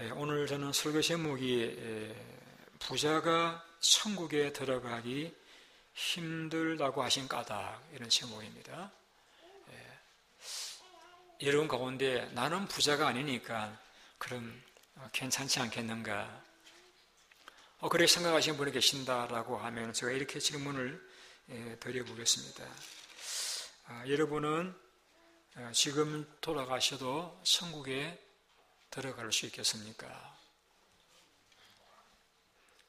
오늘 저는 설교 제목이 부자가 천국에 들어가기 힘들다고 하신 까닭, 이런 제목입니다. 여러분 가운데 나는 부자가 아니니까 그럼 괜찮지 않겠는가, 그렇게 생각하시는 분이 계신다라고 하면 제가 이렇게 질문을 드려보겠습니다. 여러분은 지금 돌아가셔도 천국에 들어갈 수 있겠습니까?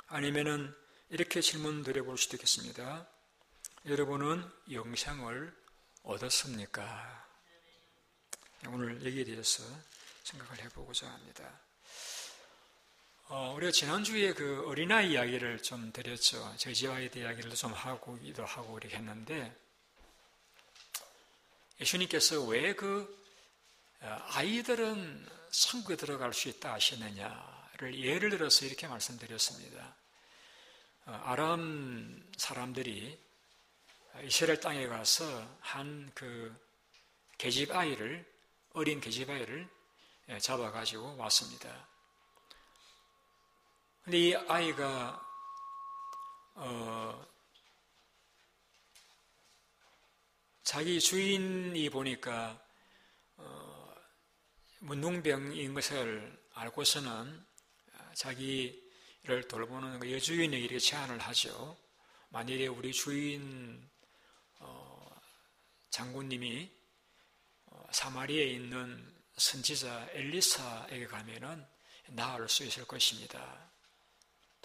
아니면은 이렇게 질문 드려볼 수도 있겠습니다. 여러분은 영생을 얻었습니까? 오늘 여기에 대해서 생각을 해보고자 합니다. 우리가 지난주에 그 어린아이 이야기를 좀 드렸죠. 저지아이드 이야기를 좀 하기도 하고 이렇게 했는데, 예수님께서 왜 아이들은 천국에 들어갈 수 있다 하시느냐를 예를 들어서 이렇게 말씀드렸습니다. 아람 사람들이 이스라엘 땅에 가서 한 계집 아이를, 어린 계집 아이를 잡아가지고 왔습니다. 근데 이 아이가 자기 주인이 보니까 문둥병인 것을 알고서는 자기를 돌보는 여주인에게 이렇게 제안을 하죠. 만일에 우리 주인 장군님이 사마리아에 있는 선지자 엘리사에게 가면은 나을 수 있을 것입니다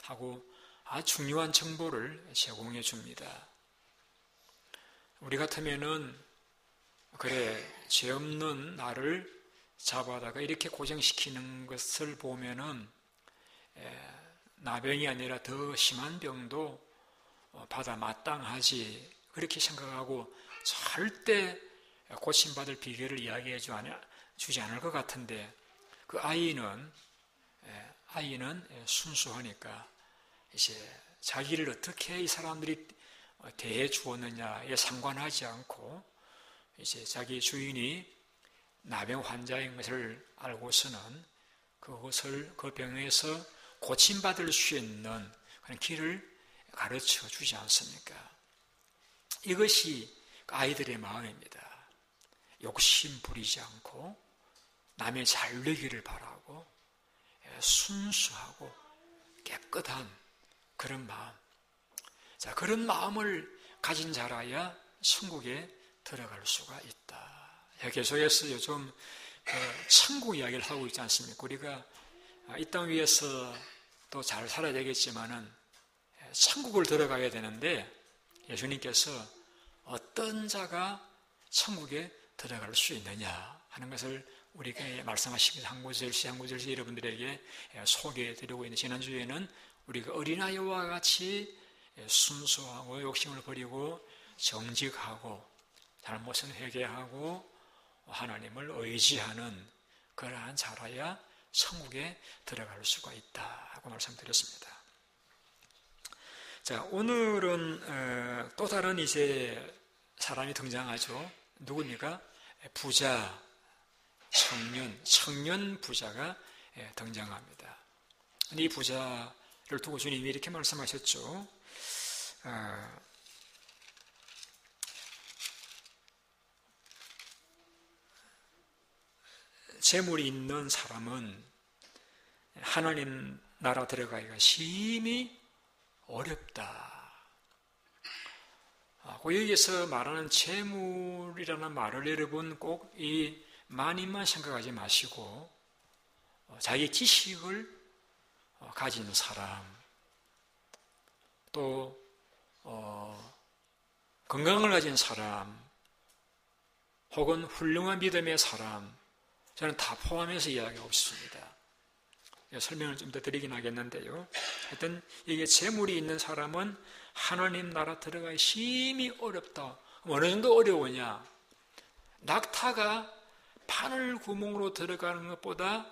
하고 아주 중요한 정보를 제공해 줍니다. 우리 같으면은 그래, 죄 없는 나를 잡아다가 이렇게 고생시키는 것을 보면은 나병이 아니라 더 심한 병도 받아 마땅하지, 그렇게 생각하고 절대 고침받을 비결을 이야기해 주지 않을 것 같은데, 그 아이는 순수하니까 이제 자기를 어떻게 이 사람들이 대해 주었느냐에 상관하지 않고 이제 자기 주인이 나병 환자인 것을 알고서는 그 병에서 고침받을 수 있는 그런 길을 가르쳐 주지 않습니까? 이것이 아이들의 마음입니다. 욕심 부리지 않고 남의 잘 되기를 바라고 순수하고 깨끗한 그런 마음. 자, 그런 마음을 가진 자라야 천국에 들어갈 수가 있다. 계속해서 요즘 천국 이야기를 하고 있지 않습니까? 우리가 이 땅 위에서 또 잘 살아야 되겠지만은 천국을 들어가야 되는데, 예수님께서 어떤 자가 천국에 들어갈 수 있느냐 하는 것을 우리가 말씀하시면서 한 구절씩 한 구절씩 여러분들에게 소개해드리고 있는, 지난주에는 우리가 어린아이와 같이 순수하고 욕심을 버리고 정직하고 잘못은 회개하고 하나님을 의지하는 그러한 자라야 천국에 들어갈 수가 있다 하고 말씀드렸습니다. 자, 오늘은 또 다른 이제 사람이 등장하죠. 누굽니까? 부자, 청년 부자가 등장합니다. 이 부자를 두고 주님이 이렇게 말씀하셨죠. 재물이 있는 사람은 하나님 나라 들어가기가 심히 어렵다. 여기에서 말하는 재물이라는 말을 여러분 꼭 이 많이만 생각하지 마시고, 자기 지식을 가진 사람, 또 건강을 가진 사람, 혹은 훌륭한 믿음의 사람, 저는 다 포함해서 이야기하고 싶습니다. 설명을 좀 더 드리긴 하겠는데요. 하여튼 이게 재물이 있는 사람은 하나님 나라 들어가기 심히 어렵다. 어느 정도 어려우냐? 낙타가 바늘 구멍으로 들어가는 것보다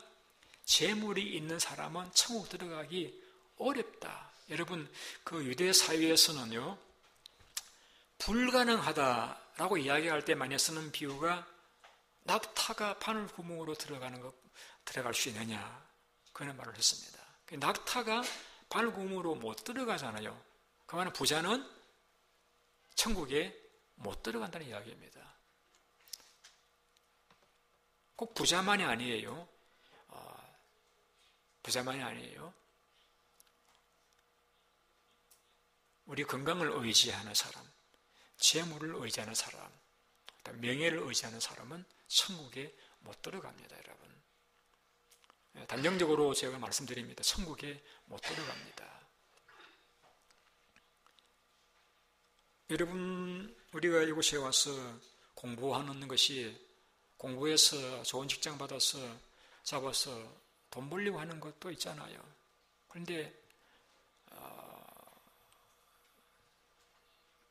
재물이 있는 사람은 천국 들어가기 어렵다. 여러분, 그 유대 사회에서는요, 불가능하다라고 이야기할 때 많이 쓰는 비유가 낙타가 바늘 구멍으로 들어갈 수 있느냐? 그런 말을 했습니다. 낙타가 발굽으로 못 들어가잖아요. 그 말은 부자는 천국에 못 들어간다는 이야기입니다. 꼭 부자만이 아니에요. 부자만이 아니에요. 우리 건강을 의지하는 사람, 재물을 의지하는 사람, 명예를 의지하는 사람은 천국에 못 들어갑니다, 여러분. 단정적으로 제가 말씀드립니다. 천국에 못 들어갑니다. 여러분, 우리가 이곳에 와서 공부하는 것이 공부해서 좋은 직장 받아서 잡아서 돈 벌려고 하는 것도 있잖아요. 그런데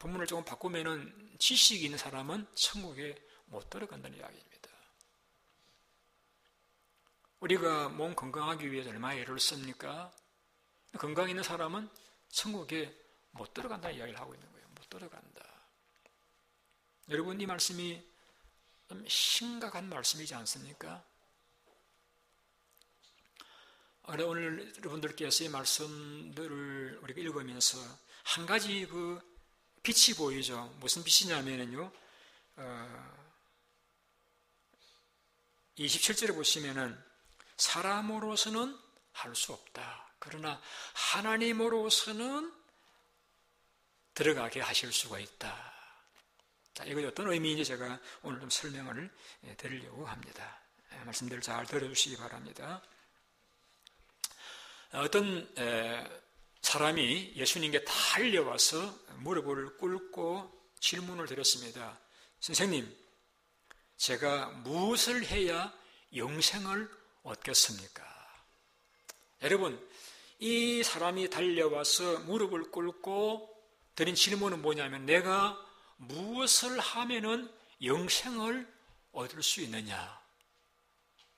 본문을 조금 바꾸면은 지식이 있는 사람은 천국에 못 들어간다는 이야기입니다. 우리가 몸 건강하기 위해서 얼마나 애를 씁니까? 건강 있는 사람은 천국에 못 들어간다는 이야기를 하고 있는 거예요. 못 들어간다. 여러분, 이 말씀이 좀 심각한 말씀이지 않습니까? 그래, 오늘 여러분들께서 이 말씀들을 우리가 읽으면서 한 가지 빛이 보이죠. 무슨 빛이냐면요, 27절에 보시면은 사람으로서는 할 수 없다. 그러나 하나님으로서는 들어가게 하실 수가 있다. 자, 이거 어떤 의미인지 제가 오늘 좀 설명을 드리려고 합니다. 말씀들을 잘 들어주시기 바랍니다. 어떤 사람이 예수님께 달려와서 무릎을 꿇고 질문을 드렸습니다. 선생님, 제가 무엇을 해야 영생을 얻겠습니까? 여러분, 이 사람이 달려와서 무릎을 꿇고 드린 질문은 뭐냐면, 내가 무엇을 하면은 영생을 얻을 수 있느냐?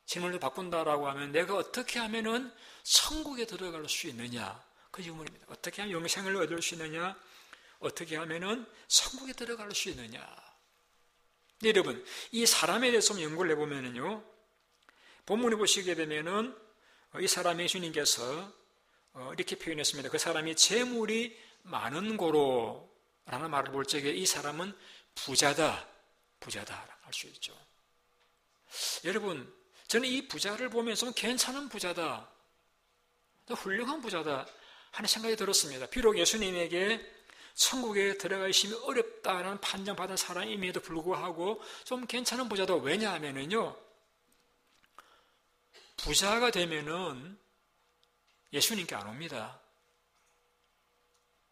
질문을 바꾼다라고 하면 내가 어떻게 하면은 천국에 들어갈 수 있느냐? 그 질문입니다. 어떻게 하면 영생을 얻을 수 있느냐? 어떻게 하면은 천국에 들어갈 수 있느냐? 네, 여러분, 이 사람에 대해서 연구를 해보면은요, 본문에 보시게 되면은 이 사람이 예수님께서 이렇게 표현했습니다. 그 사람이 재물이 많은 고로 라는 말을 볼 적에 이 사람은 부자다 할 수 있죠. 여러분, 저는 이 부자를 보면서 괜찮은 부자다, 훌륭한 부자다 하는 생각이 들었습니다. 비록 예수님에게 천국에 들어가시면 어렵다는 판정받은 사람임에도 불구하고 좀 괜찮은 부자다. 왜냐하면요, 부자가 되면은 예수님께 안 옵니다.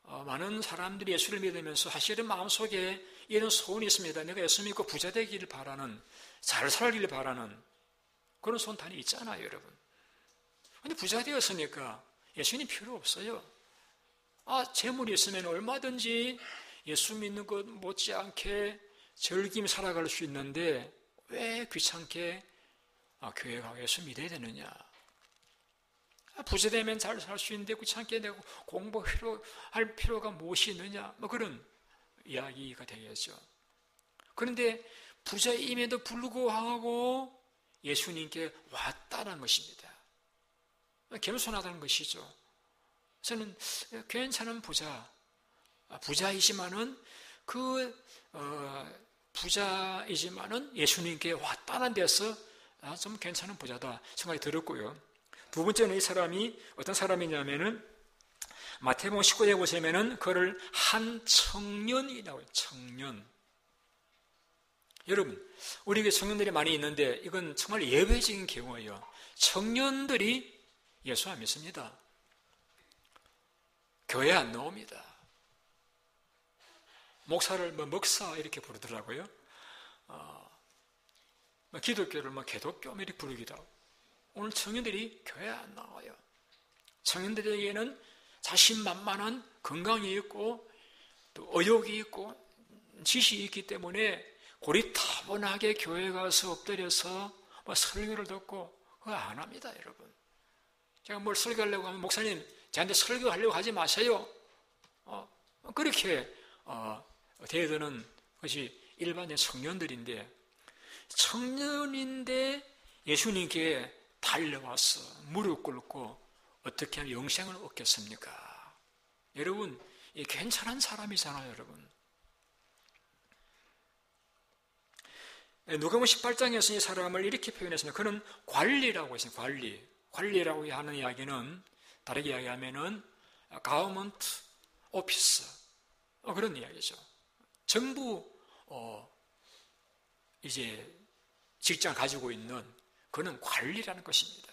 많은 사람들이 예수를 믿으면서 사실은 마음속에 이런 소원이 있습니다. 내가 예수 믿고 부자 되기를 바라는, 잘 살기를 바라는 그런 소원단이 있잖아요, 여러분. 근데 부자 되었으니까 예수님 필요 없어요. 재물이 있으면 얼마든지 예수 믿는 것 못지않게 즐기며 살아갈 수 있는데 왜 귀찮게 교회 가고 예수 믿어야 되느냐? 부자 되면 잘 살 수 있는데 귀찮게 내고 공부할 필요가 무엇이 있느냐? 그런 이야기가 되겠죠. 그런데 부자임에도 불구하고 예수님께 왔다는 것입니다. 겸손하다는 것이죠. 저는 괜찮은 부자이지만은 부자이지만은 예수님께 왔다는 데서 좀 괜찮은 부자다 생각이 들었고요. 두 번째는 이 사람이 어떤 사람이냐면은 마태복음 19장에 보시면은 그를 한 청년이라고 해요. 청년. 여러분, 우리 교회 청년들이 많이 있는데 이건 정말 예외적인 경우예요. 청년들이 예수 안 믿습니다. 교회 안 나옵니다. 목사를 목사 이렇게 부르더라고요. 기독교를 개독교 이렇게 부르기도 하고. 오늘 청년들이 교회 안 나와요. 청년들에게는 자신만만한 건강이 있고 또 의욕이 있고 지식이 있기 때문에 고리타분하게 교회 가서 엎드려서 설교를 듣고 그거 안 합니다, 여러분. 제가 뭘 설교하려고 하면 목사님 저한테 설교하려고 하지 마세요. 그렇게 대드는 것이 일반적인 청년들인데, 청년인데 예수님께 달려와서 무릎 꿇고 어떻게 하면 영생을 얻겠습니까? 여러분, 이 괜찮은 사람이잖아요, 여러분. 누가복음 18장에서 이 사람을 이렇게 표현했습니다. 그는 관리라고 했어요. 관리라고 하는 이야기는 다르게 이야기하면은 가버먼트 오피스 그런 이야기죠. 정부 이제 직장 가지고 있는 그는 관리라는 것입니다.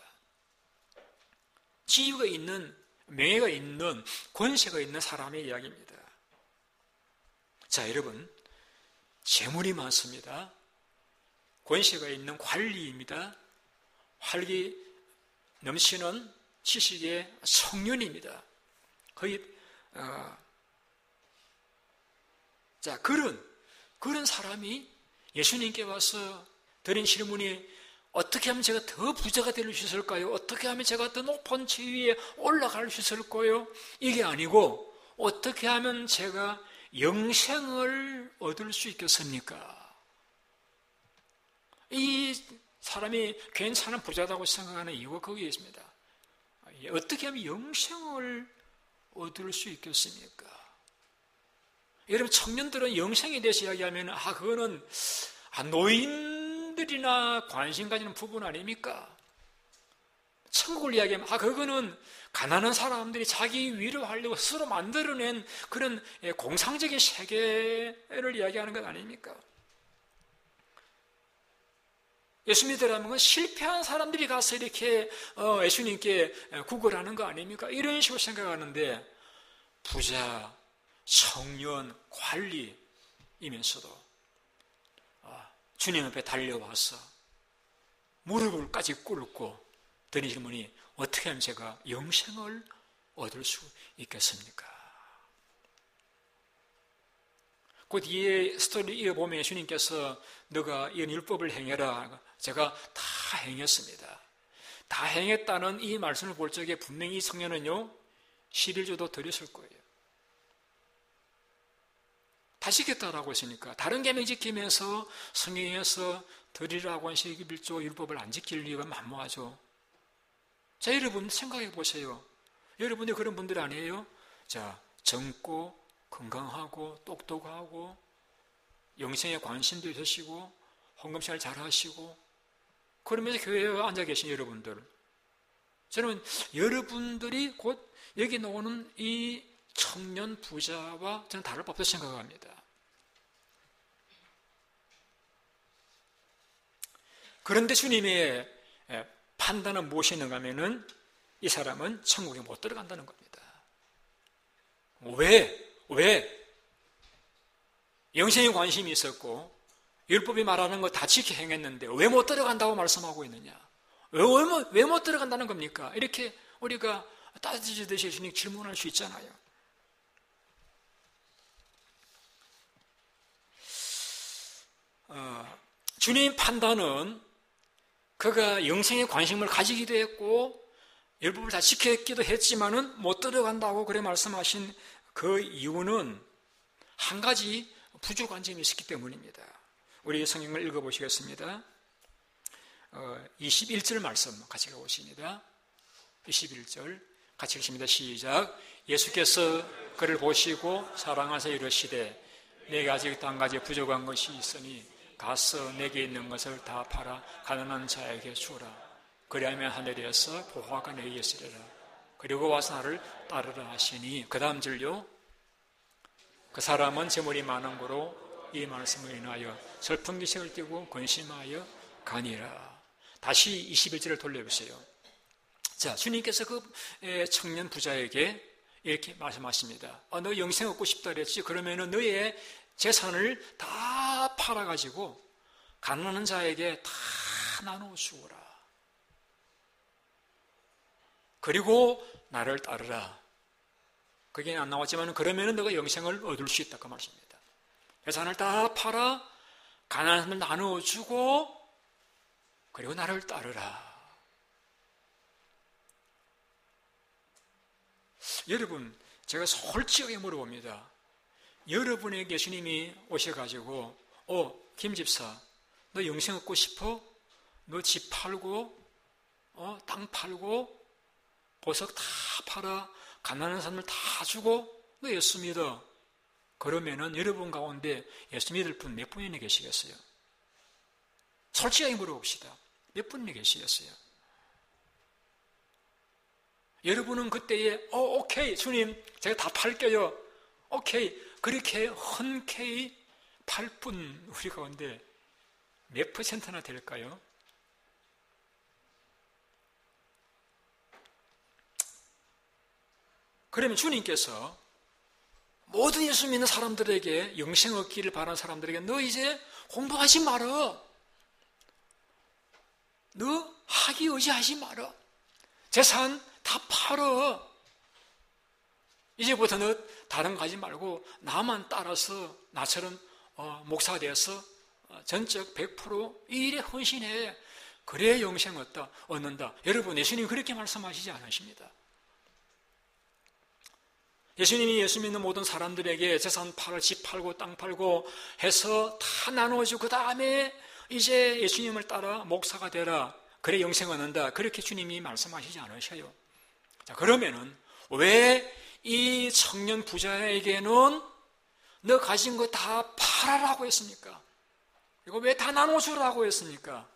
지위가 있는, 명예가 있는, 권세가 있는 사람의 이야기입니다. 자, 여러분, 재물이 많습니다. 권세가 있는 관리입니다. 활기 넘치는 지식의 청년입니다. 거의 자, 그런 사람이 예수님께 와서 드린 질문이 어떻게 하면 제가 더 부자가 될 수 있을까요? 어떻게 하면 제가 더 높은 지위에 올라갈 수 있을까요? 이게 아니고 어떻게 하면 제가 영생을 얻을 수 있겠습니까? 이 사람이 괜찮은 부자다고 생각하는 이유가 거기에 있습니다. 어떻게 하면 영생을 얻을 수 있겠습니까? 여러분, 청년들은 영생에 대해서 이야기하면 그거는 노인들이나 관심 가지는 부분 아닙니까? 천국을 이야기하면 그거는 가난한 사람들이 자기 위로하려고 스스로 만들어낸 그런 공상적인 세계를 이야기하는 것 아닙니까? 예수 믿으라는 건 실패한 사람들이 가서 이렇게 예수님께 구걸하는 거 아닙니까? 이런 식으로 생각하는데 부자, 청년, 관리이면서도 주님 앞에 달려와서 무릎을까지 꿇고 드린 질문이 어떻게 하면 제가 영생을 얻을 수 있겠습니까? 그 뒤에 스토리 이어보면 예수님께서 너가 이런 율법을 행해라. 제가 다 행했습니다. 다 행했다는 이 말씀을 볼 적에 분명히 이 청년은요 11조도 드렸을 거예요. 다 지켰다라고 했으니까 다른 계명 지키면서 성경에서 드리라고 한 11조 율법을 안 지킬 이유가 만무하죠. 자, 여러분 생각해 보세요. 여러분이 그런 분들 아니에요? 자, 젊고 건강하고 똑똑하고 영생에 관심도 있으시고 헌금생활 잘 하시고 그러면서 교회에 앉아 계신 여러분들, 저는 여러분들이 곧 여기 나오는 이 청년 부자와 저는 다를 바 없다고 생각합니다. 그런데 주님의 판단은 무엇이었는가 하면은 이 사람은 천국에 못 들어간다는 겁니다. 왜? 영생에 관심이 있었고 율법이 말하는 거 다 지켜 행했는데 왜 못 들어간다고 말씀하고 있느냐? 왜 못 들어간다는 겁니까? 이렇게 우리가 따지듯이 예수님 질문할 수 있잖아요. 주님 판단은 그가 영생에 관심을 가지기도 했고 율법을 다 지켰기도 했지만은 못 들어간다고 그래 말씀하신 그 이유는 한 가지 부족한 점이 있었기 때문입니다. 우리 성경을 읽어보시겠습니다. 21절 말씀 같이 가보십니다. 21절 같이 읽습니다. 시작. 예수께서 그를 보시고 사랑하사 이르시되 내게 아직도 한 가지 부족한 것이 있으니 가서 내게 있는 것을 다 팔아 가난한 자에게 주라. 그리하면 하늘에서 보화가 내게 있으리라. 그리고 와서 나를 따르라 하시니 그 다음 절요. 그 사람은 재물이 많은 거로 이 말씀을 인하여 슬픈 기색을 띠고 근심하여 가니라. 다시 21절을 돌려보세요. 자, 주님께서 그 청년 부자에게 이렇게 말씀하십니다. 너 영생 얻고 싶다 그랬지? 그러면은 너의 재산을 다 팔아가지고 가난한 자에게 다 나누어 주어라. 그리고 나를 따르라. 그게 안 나왔지만 그러면은 너가 영생을 얻을 수 있다 그 말씀입니다. 재산을 다 팔아 가난한 사람을 나누어 주고 그리고 나를 따르라. 여러분, 제가 솔직하게 물어봅니다. 여러분에게 예수님이 오셔가지고 김 집사 너 영생 얻고 싶어? 너 집 팔고 땅 팔고 보석 다 팔아 가난한 사람들 다 주고 너 예수 믿어. 그러면은 여러분 가운데 예수 믿을 분 몇 분이나 계시겠어요? 솔직하게 물어봅시다. 몇 분이나 계시겠어요? 여러분은 그때에 오케이 주님 제가 다 팔게요. 오케이 그렇게 흔쾌히 팔 분 우리 가운데 몇 퍼센트나 될까요? 그러면 주님께서 모든 예수 믿는 사람들에게 영생 얻기를 바라는 사람들에게 너 이제 공부하지 말어. 너 학위 의지하지 말어. 재산 다 팔어. 이제부터 너 다른 거 하지 말고 나만 따라서 나처럼 목사가 되어서 전적 100% 이 일에 헌신해. 그래야 영생 얻는다. 여러분 예수님이 그렇게 말씀하시지 않으십니다. 예수님이 예수 믿는 모든 사람들에게 재산 팔고 집 팔고 땅 팔고 해서 다 나눠주고 그 다음에 이제 예수님을 따라 목사가 되라. 그래 영생 얻는다. 그렇게 주님이 말씀하시지 않으셔요. 자, 그러면은 왜 이 청년 부자에게는 너 가진 거 다 팔아라고 했습니까? 이거 왜 다 나눠주라고 했습니까?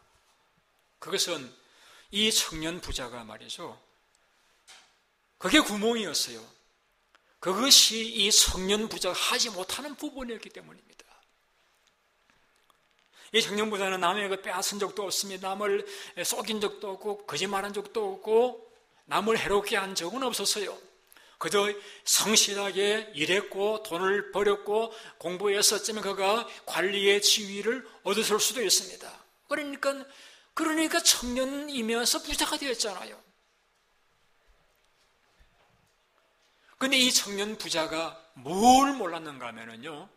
그것은 이 청년 부자가 말이죠. 그게 구멍이었어요. 그것이 이 청년 부자가 하지 못하는 부분이었기 때문입니다. 이 청년 부자는 남에게 빼앗은 적도 없습니다. 남을 속인 적도 없고 거짓말한 적도 없고 남을 해롭게 한 적은 없었어요. 그저 성실하게 일했고 돈을 벌였고 공부해서 어쩌면 그가 관리의 지위를 얻었을 수도 있습니다. 그러니까 청년이면서 부자가 되었잖아요. 근데 이 청년 부자가 뭘 몰랐는가 하면은요,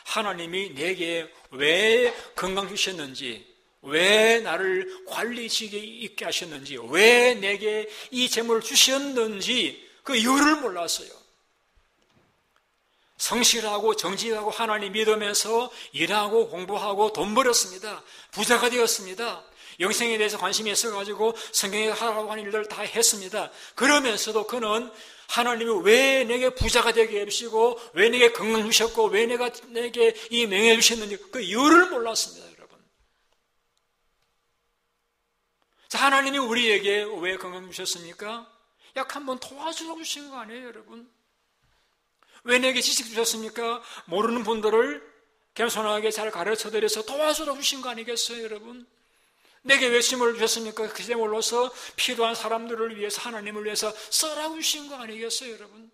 하나님이 내게 왜 건강 주셨는지, 왜 나를 관리직에 있게 하셨는지, 왜 내게 이 재물을 주셨는지 그 이유를 몰랐어요. 성실하고 정직하고 하나님 믿으면서 일하고 공부하고 돈 벌었습니다. 부자가 되었습니다. 영생에 대해서 관심이 있어가지고 성경에 하라고 하는 일들을 다 했습니다. 그러면서도 그는 하나님이 왜 내게 부자가 되게 해주시고 왜 내게 건강 주셨고 왜 내게 이 명예 주셨는지 그 이유를 몰랐습니다. 여러분. 자, 하나님이 우리에게 왜 건강 주셨습니까? 약 한번 도와주라고 주신 거 아니에요, 여러분? 왜 내게 지식 주셨습니까? 모르는 분들을 겸손하게 잘 가르쳐드려서 도와주라고 주신 거 아니겠어요, 여러분? 내게 왜 재물을 주셨습니까? 그 재물로서 필요한 사람들을 위해서 하나님을 위해서 써라고 주신 거 아니겠어요, 여러분?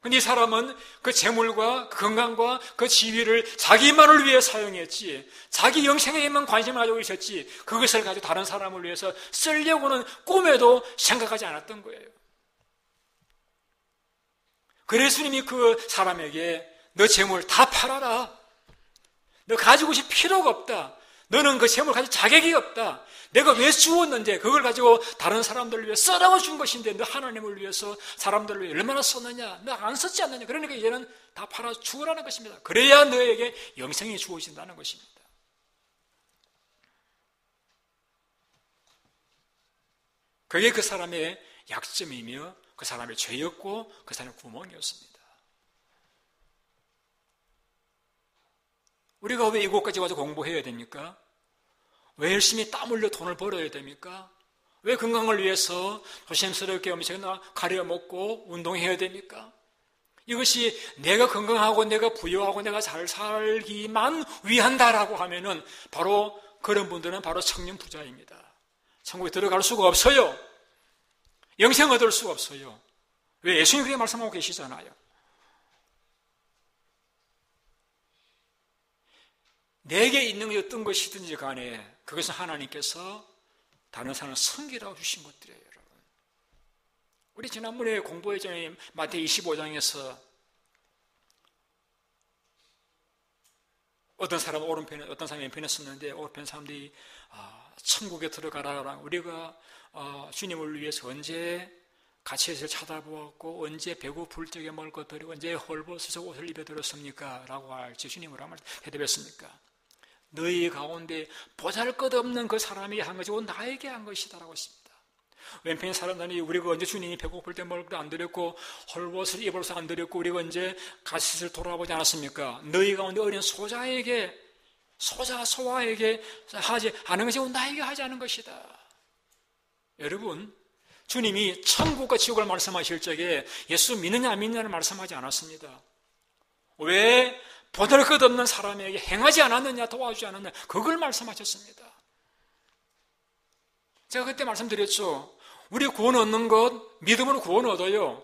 근데 이 사람은 그 재물과 그 건강과 그 지위를 자기만을 위해 사용했지, 자기 영생에만 관심을 가지고 있었지, 그것을 가지고 다른 사람을 위해서 쓰려고는 꿈에도 생각하지 않았던 거예요. 그래서 주님이 그 사람에게 너 재물 다 팔아라. 너 가지고 있을 필요가 없다. 너는 그 재물 가질 자격이 없다. 내가 왜 주었는데 그걸 가지고 다른 사람들을 위해 쓰라고 준 것인데 너 하나님을 위해서 사람들을 위해 얼마나 썼느냐? 너 안 썼지 않느냐? 그러니까 이제는 다 팔아 죽으라는 것입니다. 그래야 너에게 영생이 주어진다는 것입니다. 그게 그 사람의 약점이며 그 사람의 죄였고 그 사람의 구멍이었습니다. 우리가 왜 이곳까지 와서 공부해야 됩니까? 왜 열심히 땀 흘려 돈을 벌어야 됩니까? 왜 건강을 위해서 조심스럽게 음식을 가려 먹고 운동해야 됩니까? 이것이 내가 건강하고 내가 부유하고 내가 잘 살기만 위한다라고 하면은 바로 그런 분들은 바로 청년 부자입니다. 천국에 들어갈 수가 없어요. 영생 얻을 수가 없어요. 왜? 예수님이 그렇게 말씀하고 계시잖아요. 내게 있는 게 어떤 것이든지 간에 그것은 하나님께서 다른 사람을 섬기라고 주신 것들이에요, 여러분. 우리 지난번에 공부했잖아요. 마태복음 25장에서 어떤 사람은 오른편에, 어떤 사람이 왼편에 섰는데 오른편 사람들이 천국에 들어가라. 우리가 주님을 위해서 언제 가치에서 찾아보았고 언제 배고플 적에 먹을 것들이 언제 헐벗어서 옷을 입에 들었습니까? 라고 할지 주님으로 한번 대답했습니까? 너희 가운데 보잘것없는 그 사람에게 한 것이 곧 나에게 한 것이다라고 했습니다. 왼편에 사람들이 우리가 언제 주님이 배고플 때 먹을 때 안 드렸고 헐벗을 입어서 안 드렸고 우리가 언제 가시를 돌아보지 않았습니까? 너희 가운데 어린 소자에게 소아에게 하지 않은 것이 곧 나에게 하지 않은 것이다. 여러분, 주님이 천국과 지옥을 말씀하실 적에 예수 믿느냐 안 믿느냐를 말씀하지 않았습니다. 왜 보잘것없는 사람에게 행하지 않았느냐, 도와주지 않았느냐, 그걸 말씀하셨습니다. 제가 그때 말씀드렸죠. 우리 구원 얻는 것, 믿음으로 구원 얻어요.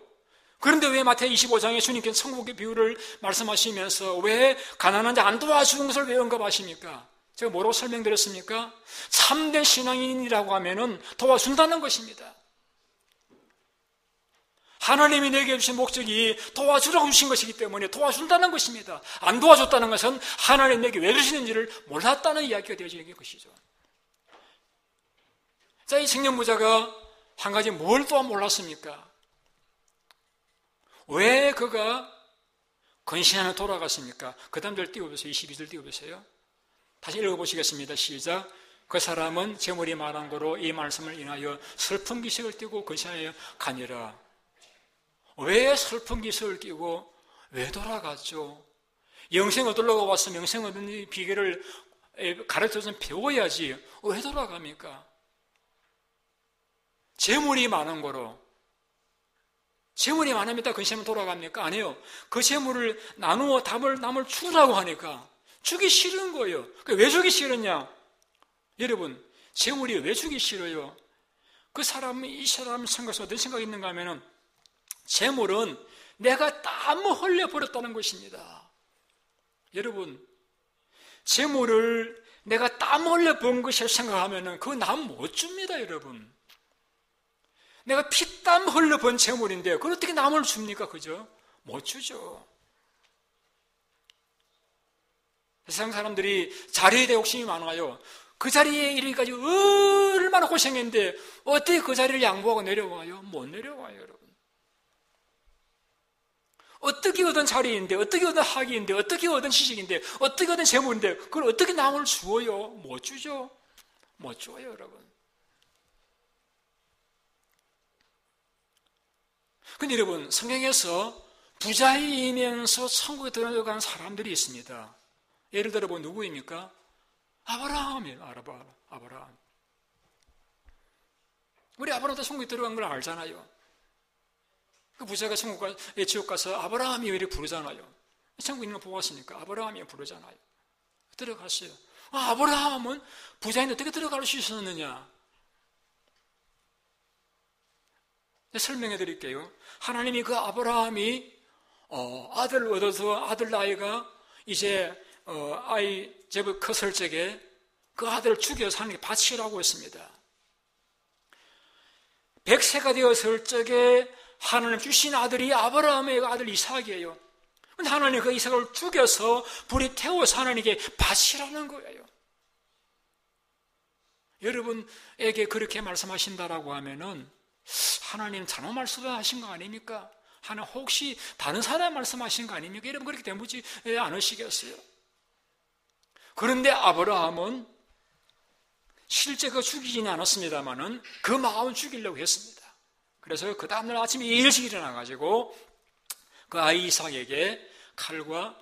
그런데 왜 마태복음 25장에 주님께서 천국의 비유를 말씀하시면서 왜 가난한 자 안 도와주는 것을 왜 언급하십니까? 제가 뭐라고 설명드렸습니까? 참된 신앙인이라고 하면은 도와준다는 것입니다. 하나님이 내게 주신 목적이 도와주라고 주신 것이기 때문에 도와준다는 것입니다. 안 도와줬다는 것은 하나님 내게 왜 주시는지를 몰랐다는 이야기가 되어지는 것이죠. 자, 이 청년부자가 한 가지 뭘 또 몰랐습니까? 왜 그가 근신하며 돌아갔습니까? 그 다음 절 띄워보세요. 22절 띄워보세요. 다시 읽어보시겠습니다. 시작. 그 사람은 재물이 많은 거로 이 말씀을 인하여 슬픈 기색을 띠고 근신하여 가니라. 왜 슬픈 기색을 띠고 왜 돌아갔죠? 영생 얻으려고 와서 영생 얻는 비결을 가르쳐서 배워야지 왜 돌아갑니까? 재물이 많은 거로 재물이 많으면 근심하면 돌아갑니까? 아니요. 그 재물을 나누어 남을 주라고 하니까 주기 싫은 거예요. 왜 주기 싫었냐? 여러분, 재물이 왜 주기 싫어요? 그 사람이 이 사람 생각에서 어떤 생각이 있는가 하면은 재물은 내가 땀을 흘려버렸다는 것입니다. 여러분, 재물을 내가 땀 흘려본 것이라고 생각하면은 그거 남 못 줍니다, 여러분. 내가 피땀 흘려본 재물인데 그걸 어떻게 남을 줍니까? 그죠? 못 주죠. 세상 사람들이 자리에 대해 욕심이 많아요. 그 자리에 이르기까지 얼마나 고생했는데 어떻게 그 자리를 양보하고 내려와요? 못 내려와요, 여러분. 어떻게 얻은 자리인데, 어떻게 얻은 학위인데, 어떻게 얻은 지식인데, 어떻게 얻은 재물인데 그걸 어떻게 남을 주어요? 못 주죠. 못 줘요, 여러분. 근데 여러분, 성경에서 부자이면서 천국에 들어간 사람들이 있습니다. 예를 들어 뭐 누구입니까? 아브라함이에요. 아브라함. 우리 아브라함도 천국에 들어간 걸 알잖아요. 그 부자가 지옥 가서 아브라함이 왜 이렇게 부르잖아요. 천국 있는 거 보고 왔으니까 아브라함이 부르잖아요. 들어갔어요. 아브라함은 부자인데 어떻게 들어갈 수 있었느냐? 설명해 드릴게요. 하나님이 그 아브라함이 아들을 얻어서 아들 나이가 이제 아이 제법 컸을 적에 그 아들을 죽여서 하나님께 바치라고 했습니다. 100세가 되었을 적에 하나님 주신 아들이 아브라함의 아들 이삭이에요. 그런데 하나님 그 이삭을 죽여서 불에 태워서 하나님께 바치라는 거예요. 여러분에게 그렇게 말씀하신다라고 하면은 하나님 잘못 말씀하신 거 아닙니까? 하나님 혹시 다른 사람 말씀하신 거 아닙니까? 여러분 그렇게 되묻지 않으시겠어요? 그런데 아브라함은 실제 그 죽이지는 않았습니다만은 그 마음을 죽이려고 했습니다. 그래서 그 다음날 아침에 일찍 일어나가지고 그 아이 이삭에게 칼과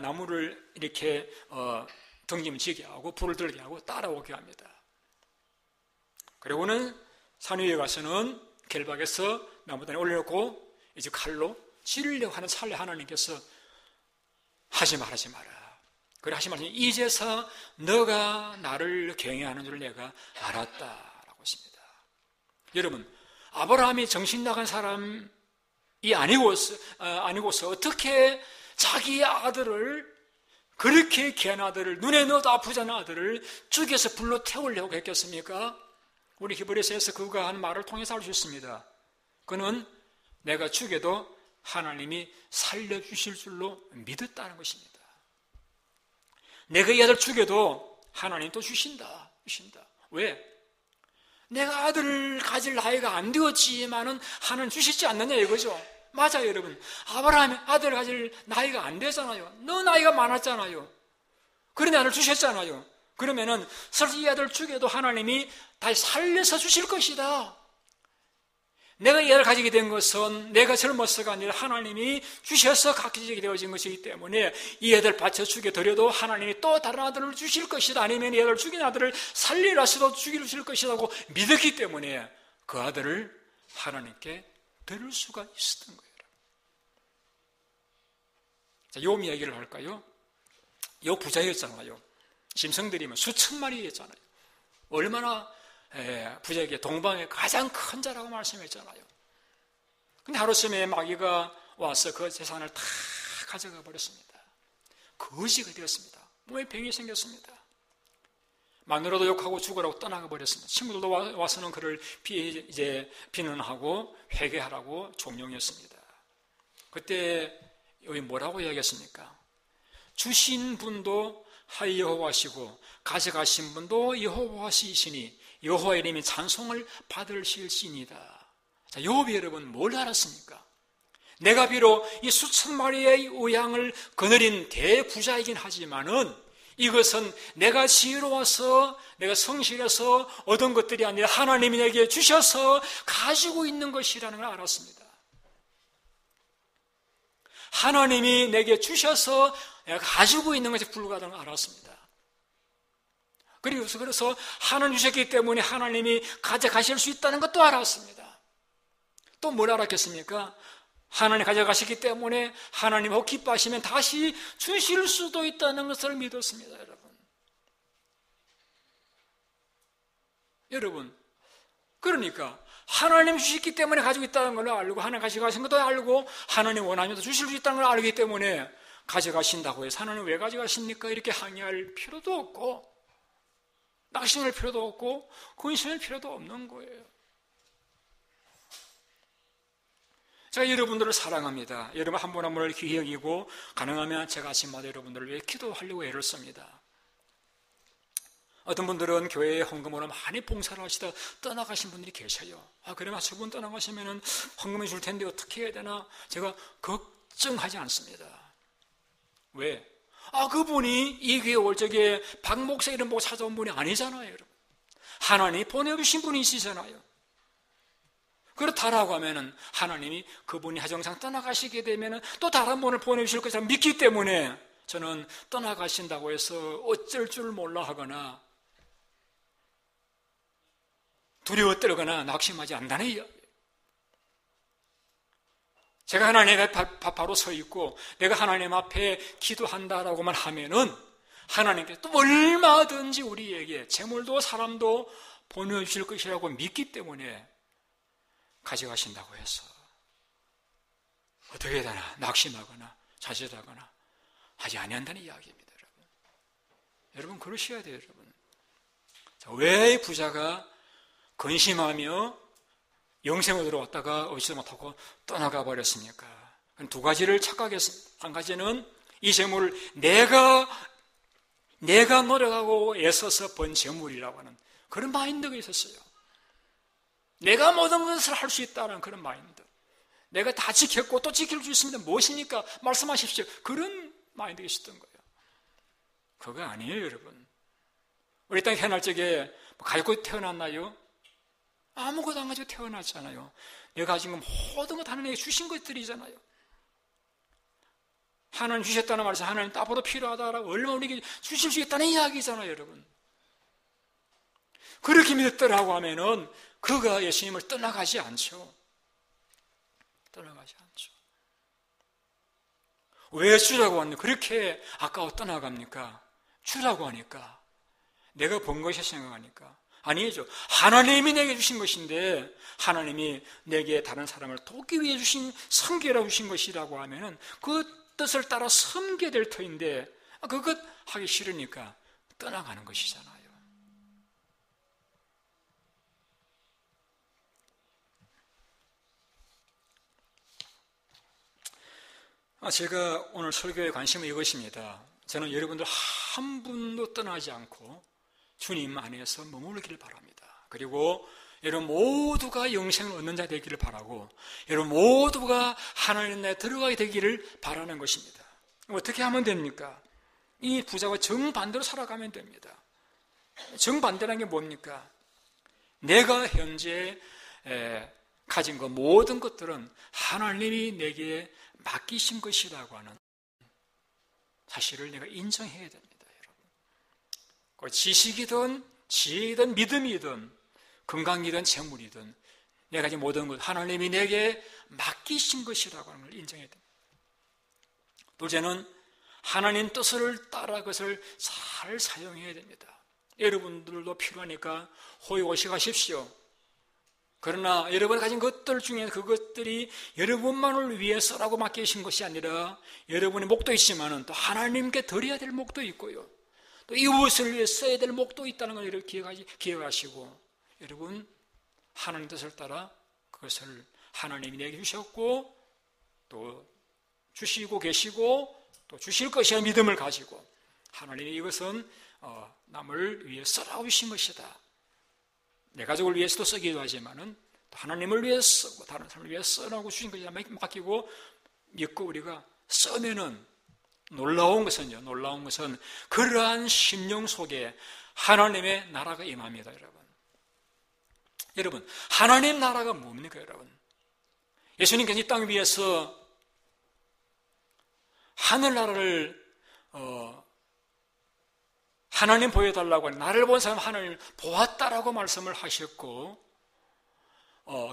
나무를 이렇게 등짐지게 하고 불을 들게 하고 따라오게 합니다. 그리고는 산 위에 가서는 결박에서 나무단에 올려놓고 이제 칼로 찌르려고 하는 찰나에 하나님께서 하지 마라. 그래 하지 마라. 이제서 너가 나를 경외하는 줄 내가 알았다라고 했습니다. 여러분, 아브라함이 정신 나간 사람이 아니고서 어떻게 자기 아들을 그렇게 귀한 아들을 눈에 넣어도 아프지 않은 아들을 죽여서 불로 태우려고 했겠습니까? 우리 히브리서에서 그가 한 말을 통해서 알 수 있습니다. 그는 내가 죽여도 하나님이 살려주실 줄로 믿었다는 것입니다. 내가 이 아들 죽여도 하나님 또 주신다. 왜? 내가 아들을 가질 나이가 안 되었지만은 하나님 주시지 않느냐 이거죠. 맞아요, 여러분. 아브라함이 아들을 가질 나이가 안 되잖아요. 너 나이가 많았잖아요. 그런 아들 주셨잖아요. 그러면은 설사 이 아들 죽여도 하나님이 다시 살려서 주실 것이다. 내가 이 아들을 가지게 된 것은 내가 젊어서가 아니라 하나님이 주셔서 갖게 되어진 것이기 때문에 이 아들 바쳐 죽여드려도 하나님이 또 다른 아들을 주실 것이다. 아니면 이 아들을 죽인 아들을 살리라서도 주실 것이라고 믿었기 때문에 그 아들을 하나님께 드릴 수가 있었던 거예요. 자, 요 이야기를 할까요? 요 부자였잖아요. 짐승들이면 수천 마리였잖아요. 얼마나 부자에게 동방의 가장 큰 자라고 말씀했잖아요. 근데 하루쯤에 마귀가 와서 그 재산을 다 가져가 버렸습니다. 거지가 되었습니다. 몸에 병이 생겼습니다. 마누라도 욕하고 죽으라고 떠나가 버렸습니다. 친구들도 와서는 그를 비난하고 회개하라고 종용했습니다. 그때 여기 뭐라고 이야기했습니까? 주신 분도 여호와시고 가져가신 분도 여호와시시니 여호와의 이름이 찬송을 받으실지니이다. 자, 욥이 여러분 뭘 알았습니까? 내가 비록 이 수천 마리의 우양을 거느린 대부자이긴 하지만은 이것은 내가 지혜로워서 내가 성실해서 얻은 것들이 아니라 하나님이 내게 주셔서 가지고 있는 것이라는 걸 알았습니다. 하나님이 내게 주셔서 내가 가지고 있는 것에 불과하다는 걸 알았습니다. 그래서 하나님 주셨기 때문에 하나님이 가져가실 수 있다는 것도 알았습니다. 또 뭘 알았겠습니까? 하나님 가져가시기 때문에 하나님 혹 기뻐하시면 다시 주실 수도 있다는 것을 믿었습니다. 여러분 그러니까 하나님 주셨기 때문에 가지고 있다는 걸 알고 하나님 가져가신 것도 알고 하나님 원하면 주실 수 있다는 걸 알기 때문에 가져가신다고 해서 하나님 왜 가져가십니까? 이렇게 항의할 필요도 없고 낙심할 필요도 없고 근심할 필요도 없는 거예요. 제가 여러분들을 사랑합니다. 여러분 한 분 한 분을 귀히 여기고 가능하면 제가 아침마다 여러분들을 위해 기도하려고 애를 씁니다. 어떤 분들은 교회에 헌금으로 많이 봉사를 하시다 떠나가신 분들이 계셔요. 그러면 저분 떠나가시면 헌금해 줄 텐데 어떻게 해야 되나? 제가 걱정하지 않습니다. 왜? 그분이 이 교회 올 적에 박 목사 이름 보고 찾아온 분이 아니잖아요, 여러분. 하나님이 보내주신 분이시잖아요. 그렇다라고 하면은 하나님이 그분이 하정상 떠나가시게 되면은 또 다른 분을 보내주실 것이라 믿기 때문에 저는 떠나가신다고 해서 어쩔 줄 몰라 하거나 두려워 떨거나 낙심하지 않는다는 이야기예요. 제가 하나님 앞에 바로 서 있고 내가 하나님 앞에 기도한다라고만 하면은 하나님께서 또 얼마든지 우리에게 재물도 사람도 보내주실 것이라고 믿기 때문에 가져가신다고 해서 어떻게 되나 낙심하거나 자제하거나 하지 아니한다는 이야기입니다. 여러분 그러셔야 돼요. 여러분 왜 부자가 근심하며 영생으로 들어왔다가 어디서 못하고 떠나가 버렸습니까? 두 가지를 착각했습니다. 한 가지는 이 재물을 내가 노력하고 애써서 번 재물이라고 하는 그런 마인드가 있었어요. 내가 모든 것을 할 수 있다는 그런 마인드. 내가 다 지켰고 또 지킬 수 있습니다. 무엇이니까 말씀하십시오. 그런 마인드가 있었던 거예요. 그거 아니에요, 여러분. 우리 땅에 태어날 적에 가지고 태어났나요? 아무것도 안 가지고 태어났잖아요. 내가 가진 건 모든 것 하나님에게 주신 것들이잖아요. 하나님 주셨다는 말에서 하나님 앞으로 필요하다라고 얼마나 우리에게 주실 수 있다는 이야기잖아요, 여러분. 그렇게 믿었더라고 하면은 그가 예수님을 떠나가지 않죠. 떠나가지 않죠. 왜 주라고 하는데 그렇게 아까워 떠나갑니까? 주라고 하니까 내가 본 것이 생각하니까 아니죠. 하나님이 내게 주신 것인데 하나님이 내게 다른 사람을 돕기 위해 주신 섬기라고 주신 것이라고 하면은 그 뜻을 따라 섬겨야 될 터인데 그것 하기 싫으니까 떠나가는 것이잖아요. 제가 오늘 설교의 관심은 이것입니다. 저는 여러분들 한 분도 떠나지 않고 주님 안에서 머무르기를 바랍니다. 그리고 여러분 모두가 영생을 얻는 자 되기를 바라고 여러분 모두가 하나님 나라에 들어가게 되기를 바라는 것입니다. 어떻게 하면 됩니까? 이 부자와 정반대로 살아가면 됩니다. 정반대라는 게 뭡니까? 내가 현재 가진 것 모든 것들은 하나님이 내게 맡기신 것이라고 하는 사실을 내가 인정해야 됩니다, 여러분. 지식이든 지혜이든 믿음이든 건강이든 재물이든 내가 가진 모든 것 하나님이 내게 맡기신 것이라고 하는 걸 인정해야 됩니다. 둘째는 하나님 뜻을 따라 그것을 잘 사용해야 됩니다. 여러분들도 필요하니까 호의호식하십시오. 그러나 여러분이 가진 것들 중에 그것들이 여러분만을 위해서라고 맡기신 것이 아니라 여러분의 목도 있지만 또 하나님께 드려야 될 목도 있고요. 또 이웃을 위해 써야 될 목도 있다는 걸 기억하시고 여러분 하나님 뜻을 따라 그것을 하나님이 내게 주셨고 또 주시고 계시고 또 주실 것이라 믿음을 가지고 하나님이 이것은 남을 위해 써라고 주신 것이다. 내 가족을 위해서도 쓰기도 하지만은 또 하나님을 위해 쓰고 다른 사람을 위해 써라고 주신 것이다 맡기고 믿고 우리가 쓰면은 놀라운 것은 그러한 심령 속에 하나님의 나라가 임합니다, 여러분. 여러분, 하나님 나라가 뭡니까, 여러분? 예수님께서 이 땅 위에서 하늘나라를 하나님 보여달라고 나를 본 사람 하나님을 보았다라고 말씀을 하셨고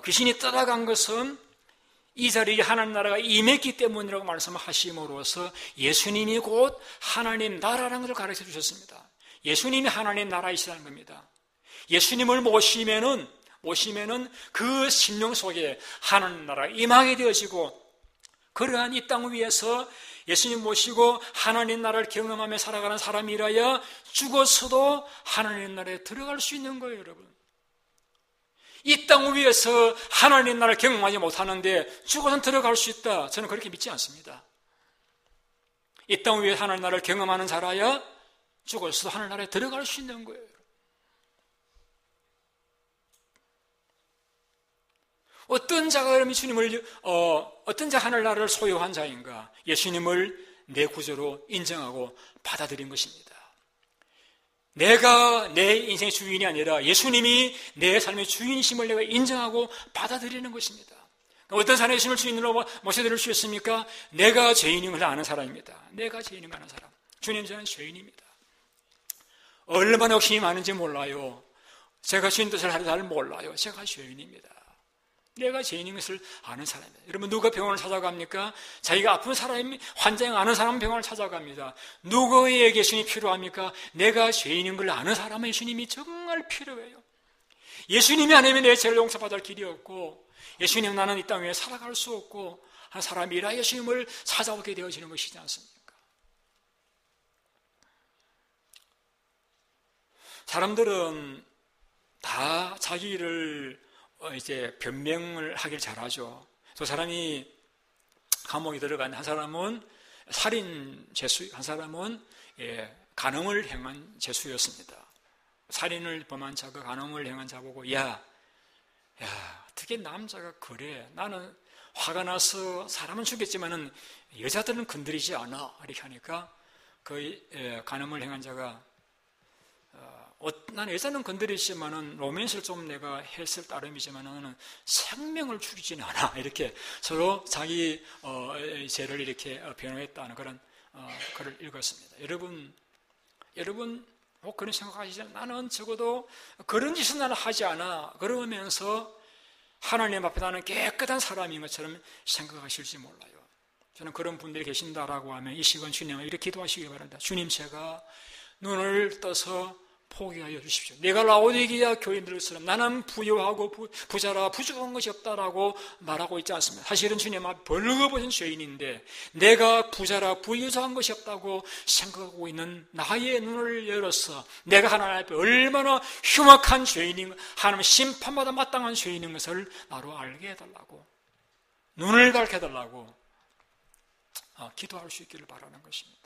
귀신이 떠나간 것은 이 자리에 하나님 나라가 임했기 때문이라고 말씀하심으로써 예수님이 곧 하나님 나라라는 것을 가르쳐 주셨습니다. 예수님이 하나님 나라이시라는 겁니다. 예수님을 모시면은 그 심령 속에 하나님 나라가 임하게 되어지고 그러한 이 땅 위에서 예수님 모시고 하나님 나라를 경험하며 살아가는 사람이라야 죽어서도 하나님 나라에 들어갈 수 있는 거예요, 여러분. 이 땅 위에서 하나님 나라를 경험하지 못하는데 죽어서는 들어갈 수 있다. 저는 그렇게 믿지 않습니다. 이 땅 위에 하나님 나라를 경험하는 자라야 죽어서도 하나님 나라에 들어갈 수 있는 거예요. 어떤 자가 그러면 주님을 어떤 자 하늘나라를 소유한 자인가? 예수님을 내 구주로 인정하고 받아들인 것입니다. 내가 내 인생의 주인이 아니라 예수님이 내 삶의 주인이심을 내가 인정하고 받아들이는 것입니다. 어떤 사람이 예수님을 주인으로 모셔드릴 수 있습니까? 내가 죄인임을 아는 사람입니다. 내가 죄인임을 아는 사람. 주님, 저는 죄인입니다. 얼마나 욕심이 많은지 몰라요. 제가 주인 뜻을 잘 몰라요. 제가 죄인입니다. 내가 죄인인 것을 아는 사람입니다. 여러분, 누가 병원을 찾아갑니까? 자기가 아픈 사람이, 환자가 아는 사람은 병원을 찾아갑니다. 누구에게 예수님이 필요합니까? 내가 죄인인 걸 아는 사람은 예수님이 정말 필요해요. 예수님이 아니면 내 죄를 용서받을 길이 없고 예수님 나는 이 땅 위에 살아갈 수 없고 한 사람이라 예수님을 찾아오게 되어지는 것이지 않습니까? 사람들은 다 자기를 이제 변명을 하길 잘하죠. 저 사람이 감옥에 들어간 한 사람은 살인 죄수, 한 사람은 간음을 행한 죄수였습니다. 살인을 범한 자가 간음을 행한 자 보고 야 어떻게 남자가 그래? 나는 화가 나서 사람은 죽였지만은 여자들은 건드리지 않아. 이렇게 하니까 그 간음을 행한 자가 나는 여자는 건드리지만은 로맨스를 좀 내가 했을 따름이지만은 생명을 죽이지는 않아. 이렇게 서로 자기 죄를 이렇게 변호했다는 그런 글을 읽었습니다. 여러분 뭐 그런 생각하시죠? 나는 적어도 그런 짓은 나는 하지 않아. 그러면서 하나님 앞에 나는 깨끗한 사람인 것처럼 생각하실지 몰라요. 저는 그런 분들이 계신다라고 하면 이 시간 주님을 이렇게 기도하시기 바랍니다. 주님, 제가 눈을 떠서 포기하여 주십시오. 내가 라오디게아 교인들처럼 나는 부유하고 부자라 부족한 것이 없다라고 말하고 있지 않습니다. 사실은 주님 앞에 벌거벗은 죄인인데 내가 부자라 부유한 것이 없다고 생각하고 있는 나의 눈을 열어서 내가 하나님 앞에 얼마나 흉악한 죄인인, 하나님 심판마다 마땅한 죄인인 것을 나로 알게 해달라고, 눈을 밝혀달라고 기도할 수 있기를 바라는 것입니다.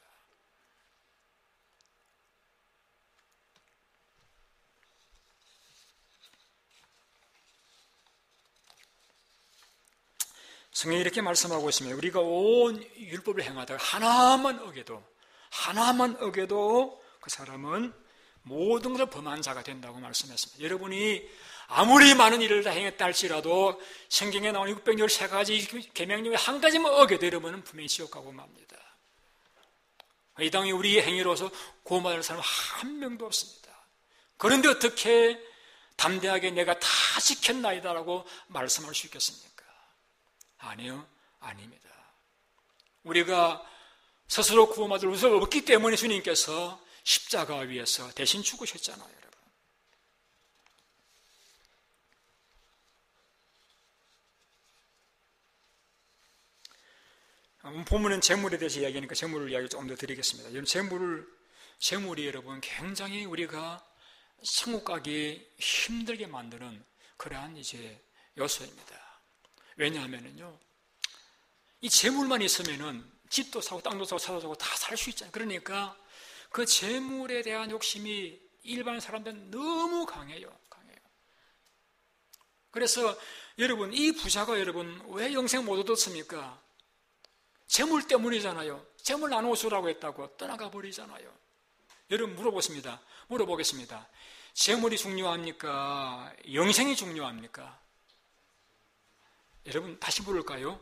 성경이 이렇게 말씀하고 있습니다. 우리가 온 율법을 행하다가 하나만 하나만 어겨도 그 사람은 모든 것을 범한 자가 된다고 말씀했습니다. 여러분이 아무리 많은 일을 다 행했다 할지라도 성경에 나오는 613가지 계명 중에 한 가지만 어겨도 여러분은 분명히 지옥 가고 맙니다. 이 땅에 우리의 행위로서 구원받을 사람은 한 명도 없습니다. 그런데 어떻게 담대하게 내가 다 지켰나이다라고 말씀할 수 있겠습니까? 아니요, 아닙니다. 우리가 스스로 구원받을 수 없기 때문에 주님께서 십자가 위에서 대신 죽으셨잖아요, 여러분. 본문은 재물에 대해서 이야기하니까 재물을 이야기 조금 더 드리겠습니다. 재물이 여러분 굉장히 우리가 천국 가기 힘들게 만드는 그러한 이제 요소입니다. 왜냐하면요, 이 재물만 있으면은 집도 사고 땅도 사고 차도 사고 다 살 수 있잖아요. 그러니까 그 재물에 대한 욕심이 일반 사람들은 너무 강해요. 그래서 여러분, 이 부자가 여러분 왜 영생 못 얻었습니까? 재물 때문이잖아요. 재물 나눠주라고 했다고 떠나가 버리잖아요. 여러분 물어보겠습니다. 재물이 중요합니까? 영생이 중요합니까? 여러분 다시 물을까요?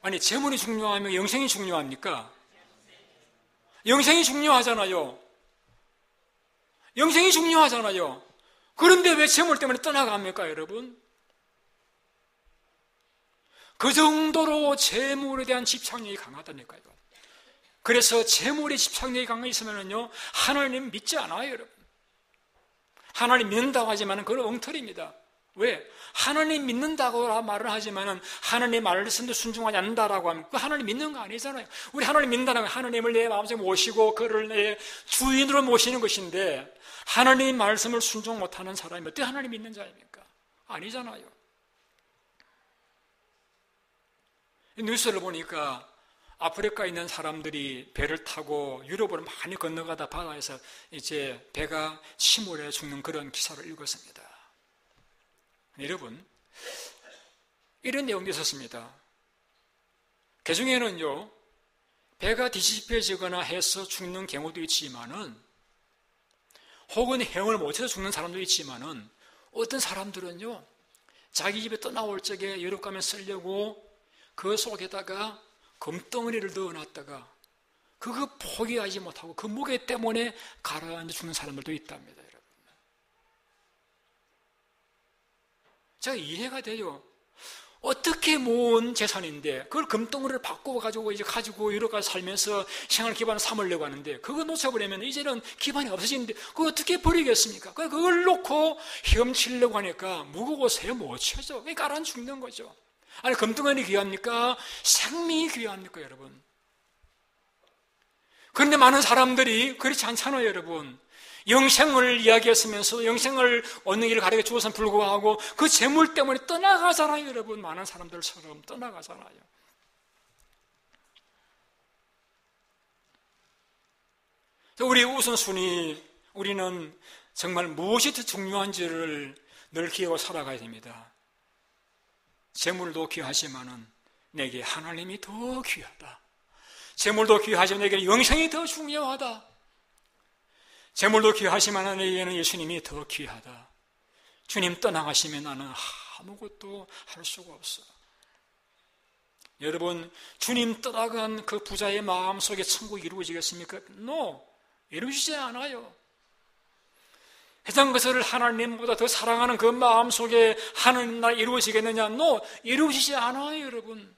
아니, 재물이 중요하면 영생이 중요합니까? 영생이 중요하잖아요. 영생이 중요하잖아요. 그런데 왜 재물 때문에 떠나갑니까, 여러분? 그 정도로 재물에 대한 집착력이 강하다니까요. 그래서 재물의 집착력이 강해있으면요, 하나님 믿지 않아요, 여러분. 하나님 믿는다고 하지만 그건 엉터리입니다. 왜? 하나님 믿는다고 말을 하지만 하나님 말씀도 순종하지 않는다라고 하면 그 하나님 믿는 거 아니잖아요. 우리 하나님 믿는다는 건 하나님을 내 마음속에 모시고 그를 내 주인으로 모시는 것인데, 하나님 말씀을 순종 못하는 사람이 어떻게 하나님 믿는 자입니까? 아니잖아요. 뉴스를 보니까 아프리카에 있는 사람들이 배를 타고 유럽으로 많이 건너가다 바다에서 이제 배가 침몰해 죽는 그런 기사를 읽었습니다. 여러분, 이런 내용도 있었습니다. 그 중에는요, 배가 뒤집혀지거나 해서 죽는 경우도 있지만은, 혹은 해영을 못해서 죽는 사람도 있지만은, 어떤 사람들은요, 자기 집에 떠나올 적에 유럽 가면 쓰려고 그 속에다가 금덩어리를 넣어놨다가 그거 포기하지 못하고 그 무게 때문에 가라앉아 죽는 사람들도 있답니다, 여러분. 제가 이해가 돼요. 어떻게 모은 재산인데 그걸 금덩어리를 바꿔가지고 이제 가지고 유럽 가서 살면서 생활 기반을 삼으려고 하는데, 그거 놓쳐버리면 이제는 기반이 없어지는데 그거 어떻게 버리겠습니까? 그걸 놓고 헤엄치려고 하니까 무거워서 못 쳐져. 그러니까 가라앉아 죽는 거죠. 아니, 금덩어리 귀합니까? 생명이 귀합니까, 여러분? 그런데 많은 사람들이 그렇지 않잖아요, 여러분. 영생을 이야기했으면서 영생을 얻는 길을 가르쳐 주어서는 불구하고 그 재물 때문에 떠나가잖아요, 여러분. 많은 사람들처럼 떠나가잖아요. 우리의 우선순위, 우리는 정말 무엇이 더 중요한지를 늘 기억하고 살아가야 됩니다. 재물도 귀하지만은 내게 하나님이 더 귀하다. 재물도 귀하지만 내게 영생이 더 중요하다. 재물도 귀하지만 내게는 예수님이 더 귀하다. 주님 떠나가시면 나는 아무것도 할 수가 없어. 여러분, 주님 떠나간 그 부자의 마음속에 천국이 이루어지겠습니까? No, 이루어지지 않아요. 해당 것을 하나님보다 더 사랑하는 그 마음속에 하나님 나라 이루어지겠느냐? No, 이루어지지 않아요, 여러분.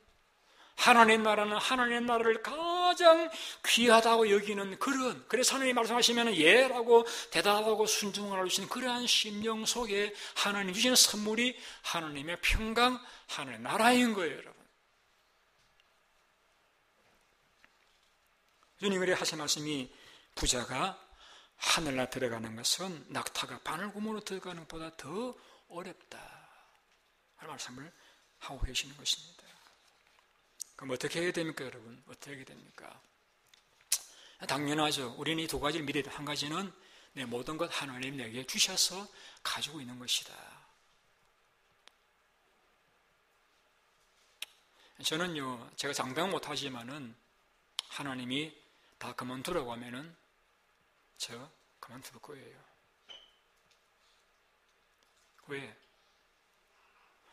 하나님 나라는 하나님 나라를 가장 귀하다고 여기는 그래서 하나님 말씀하시면 예라고 대답하고 순종을 하시는 그러한 심령 속에 하나님 주시는 선물이 하나님의 평강, 하나님의 나라인 거예요, 여러분. 주님이 하신 말씀이 부자가 하늘나라 들어가는 것은 낙타가 바늘구멍으로 들어가는 것보다 더 어렵다 하는 말씀을 하고 계시는 것입니다. 그럼 어떻게 해야 됩니까, 여러분? 어떻게 해야 됩니까? 당연하죠. 우리는 이 두 가지를 믿어야 돼. 한 가지는 내 모든 것 하나님 내게 주셔서 가지고 있는 것이다. 저는요, 제가 장담 못하지만은 하나님이 다 그만두라고 하면은 저 그만둘 거예요. 왜?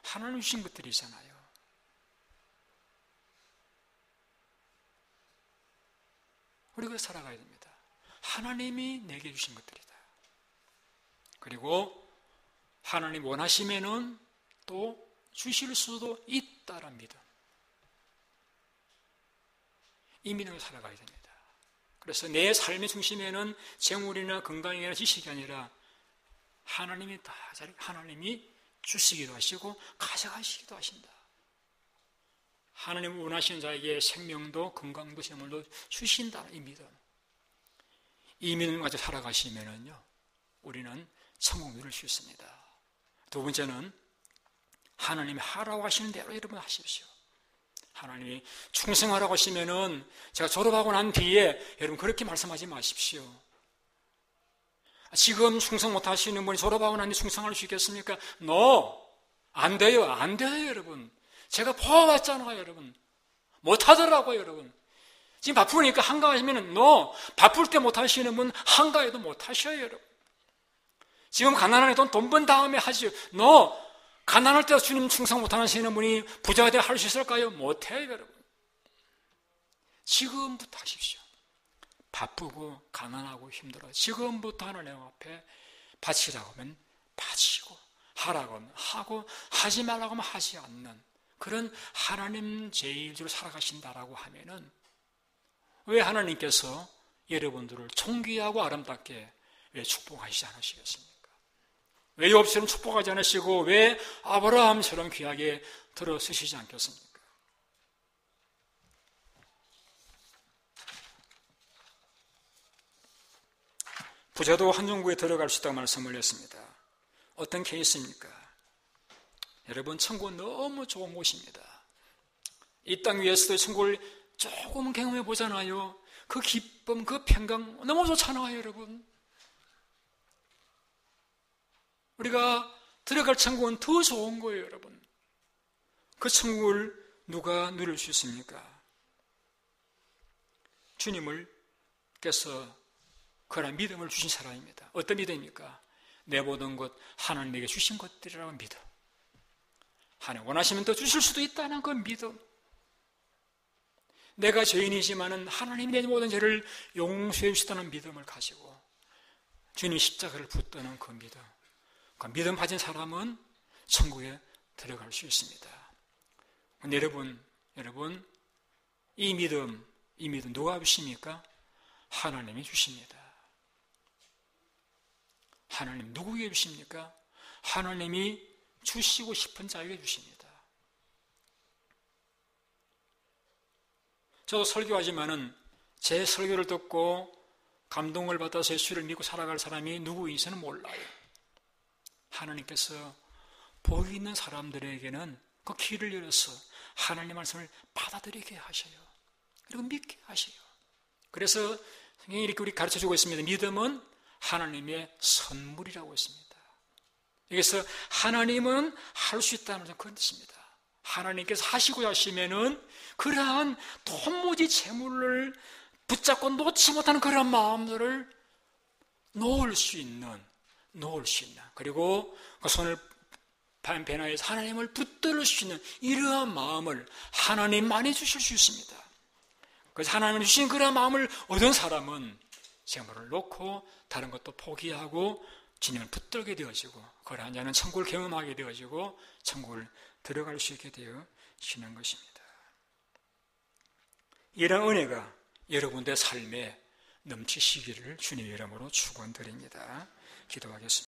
하나님 주신 것들이잖아요. 우리가 살아가야 됩니다. 하나님이 내게 주신 것들이다. 그리고 하나님 원하시면은 또 주실 수도 있다는 믿음. 이 믿음을 살아가야 됩니다. 그래서 내 삶의 중심에는 재물이나 건강이나 지식이 아니라 하나님이 하나님이 주시기도 하시고 가져가시기도 하신다. 하나님 원하시는 자에게 생명도 건강도 재물도 주신다. 이 믿음. 이 믿음을 가지고 살아가시면은요, 우리는 천국 누릴 수 있습니다. 두 번째는 하나님이 하라고 하시는 대로 여러분 하십시오. 하나님이 충성하라고 하시면은 제가 졸업하고 난 뒤에 여러분 그렇게 말씀하지 마십시오. 지금 충성 못 하시는 분이 졸업하고 난 뒤에 충성할 수 있겠습니까? No! 안 돼요. 안 돼요, 여러분. 제가 보아봤잖아요, 여러분. 못 하더라고요, 여러분. 지금 바쁘니까 한가하시면은 no! 바쁠 때 못 하시는 분 한가해도 못 하셔요, 여러분. 지금 가난하니 돈 번 다음에 하시오. no! 가난할 때 주님 충성 못 하시는 분이 부자가 되어 할 수 있을까요? 못해요, 여러분. 지금부터 하십시오. 바쁘고 가난하고 힘들어 지금부터 하나님 앞에 바치라고 하면 바치고 하라고 하면 하고 하지 말라고 하면 하지 않는 그런 하나님 제일주로 살아가신다라고 하면은 왜 하나님께서 여러분들을 존귀하고 아름답게 왜 축복하시지 않으시겠습니까? 왜 욥처럼 축복하지 않으시고 왜 아브라함처럼 귀하게 들어 쓰시지 않겠습니까? 부자도 한정구에 들어갈 수 있다고 말씀을 했습니다. 어떤 케이스입니까? 여러분, 천국은 너무 좋은 곳입니다. 이 땅 위에서도 천국을 조금 경험해 보잖아요. 그 기쁨, 그 평강 너무 좋잖아요, 여러분. 우리가 들어갈 천국은 더 좋은 거예요, 여러분. 그 천국을 누가 누릴 수 있습니까? 주님을께서 그런 믿음을 주신 사람입니다. 어떤 믿음입니까? 내 모든 것 하나님에게 주신 것들이라는 믿음. 하나님 원하시면 더 주실 수도 있다는 그 믿음. 내가 죄인이지만은 하나님이 내 모든 죄를 용서해 주시다는 믿음을 가지고 주님 십자가를 붙드는 그 믿음. 그 믿음 가진 사람은 천국에 들어갈 수 있습니다. 여러분, 이 믿음 누가 주십니까? 하나님이 주십니다. 하나님 누구에게 주십니까? 하나님이 주시고 싶은 자에게 주십니다. 저도 설교하지만은 제 설교를 듣고 감동을 받아서 예수를 믿고 살아갈 사람이 누구인지는 몰라요. 하나님께서 복이 있는 사람들에게는 그 길을 열어서 하나님 말씀을 받아들이게 하셔요. 그리고 믿게 하셔요. 그래서 성경이 이렇게 우리 가르쳐주고 있습니다. 믿음은 하나님의 선물이라고 했습니다. 여기서 하나님은 할 수 있다는 그런 뜻입니다. 하나님께서 하시고자 하시면은 그러한 도무지 재물을 붙잡고 놓지 못하는 그런 마음들을 놓을 수 있는 그리고 그 손을 배나에서 하나님을 붙들을 수 있는 이러한 마음을 하나님만이 주실 수 있습니다. 그래서 하나님이 주신 그런 마음을 얻은 사람은 재물을 놓고 다른 것도 포기하고 주님을 붙들게 되어지고 그러한 자는 천국을 경험하게 되어지고 천국을 들어갈 수 있게 되어지는 것입니다. 이런 은혜가 여러분들의 삶에 넘치시기를 주님의 이름으로 축원드립니다. 기도하겠습니다.